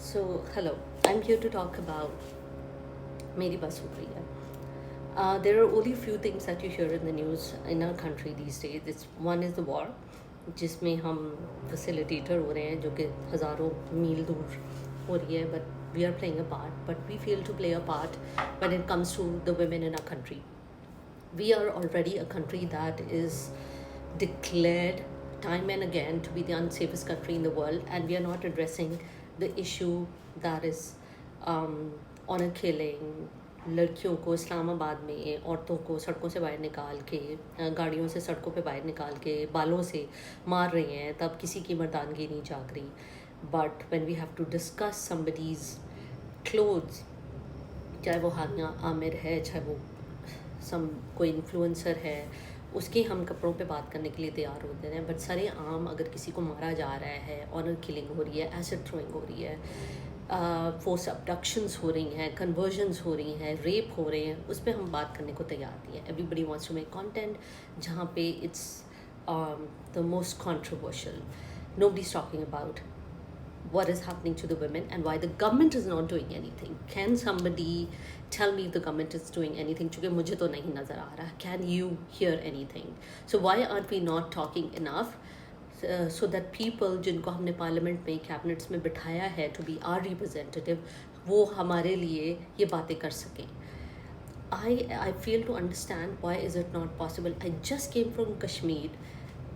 So, hello. I'm here to talk about Meri Bas Ho Gayi Hai. There are only few things that you hear in the news in our country these days. One is the war, जिसमें हम facilitator हो रहे हैं जो कि हज़ारों मील दूर हो रही है, but we are playing a part. But we fail to play a part when it comes to the women in our country. We are already a country that is declared time and again to be the unsafest country in the world, and we are not addressing the issue that is honor killing. लड़कियों को इस्लामाबाद में औरतों को सड़कों से बाहर निकाल के गाड़ियों से सड़कों पे बाहर निकाल के बालों से मार रही हैं, तब किसी की मर्दानगी नहीं जाग रही. But when we have to discuss somebody's clothes, चाहे वो हानिया आमिर है, चाहे वो कोई इन्फ्लुएंसर है, उसके हम कपड़ों पे बात करने के लिए तैयार होते हैं. बट सरे आम अगर किसी को मारा जा रहा है, ऑनर किलिंग हो रही है, एसिड थ्रोइंग हो रही है, फोर्स अबडक्शंस हो रही हैं, कन्वर्जन्स हो रही हैं, रेप हो रहे हैं, उस पर हम बात करने को तैयार नहीं है. Everybody wants to make content जहाँ पे it's the most controversial. Nobody is talking about what is happening to the women and why the government is not doing anything. Can somebody tell me if the government is doing anything? क्योंकि मुझे तो नहीं नज़र आ रहा. Can you hear anything? So why aren't we not talking enough so that people जिनको हमने parliament में cabinets में बिठाया है to be our representative, वो हमारे लिए ये बातें कर सकें. I fail to understand why is it not possible. I just came from Kashmir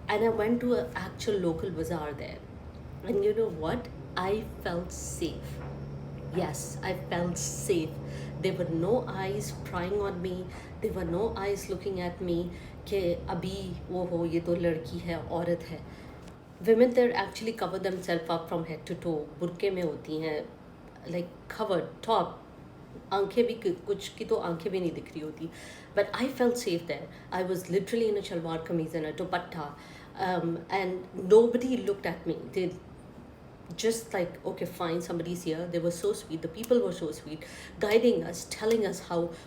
and I went to an actual local bazaar there. And you know what? I felt safe. Yes, I felt safe. There were no eyes prying on me. There were no eyes looking at me कि अभी वो हो, ये तो लड़की है, औरत है. Women there actually cover themselves up from head to toe. Burke में होती हैं, like covered top. आंखें भी कुछ की तो आंखें भी नहीं दिख रही होती. But I felt safe there. I was literally in a shalwar kameez and a dupatta, and nobody looked at me. They just like, okay, fine, somebody's here. They were so sweet. The people were so sweet, guiding us, telling us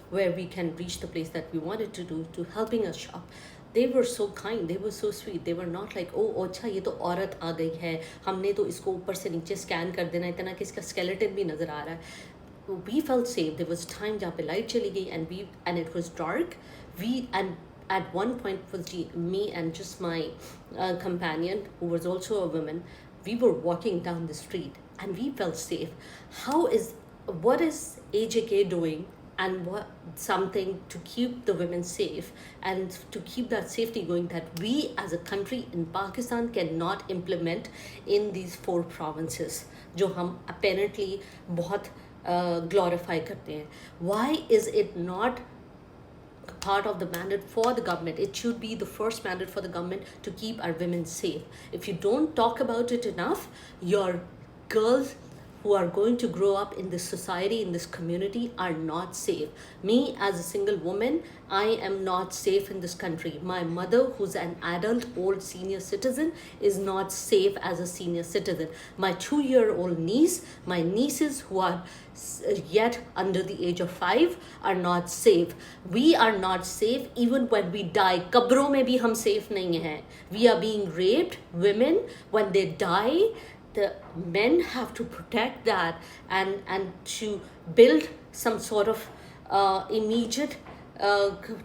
where we can reach the place that we wanted to do, to helping us shop. They were so kind. They were so sweet. They were not like, oh अच्छा ये तो औरत आ गई है, हमने तो इसको ऊपर से नीचे स्कैन कर देना, इतना कि इसका skeleton भी नज़र आ रहा है. We felt safe. There was time जहाँ पे light चली गई and it was dark. And at one point was me and just my companion who was also a woman. We were walking down the street and we felt safe. What is AJK doing and what something to keep the women safe and to keep that safety going that we as a country in Pakistan cannot implement in these 4 provinces जो हम apparently बहुत glorify करते हैं. Why is it not part of the mandate for the government? It should be the first mandate for the government to keep our women safe. If you don't talk about it enough, your girls who are going to grow up in this society, in this community, are not safe. Me as a single woman, I am not safe in this country. My mother, who's an adult old senior citizen, is not safe as a senior citizen. My 2-year-old niece, my nieces who are yet under the age of 5 are not safe. We are not safe even when we die. कब्रों में भी हम safe नहीं हैं. We are being raped. Women, when they die, the men have to protect that and to build some sort of immediate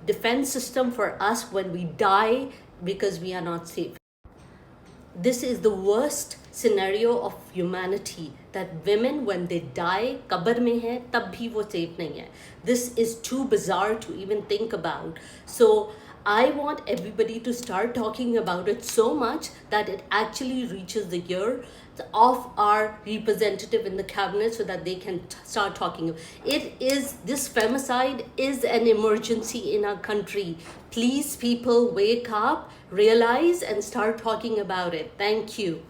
defense system for us when we die because we are not safe. This is the worst scenario of humanity, that women when they die कब्र में हैं तब भी वो safe नहीं है. This is too bizarre to even think about. So I want everybody to start talking about it so much that it actually reaches the ear of our representative in the cabinet so that they can start talking. This femicide is an emergency in our country. Please, people, wake up, realize, and start talking about it. Thank you.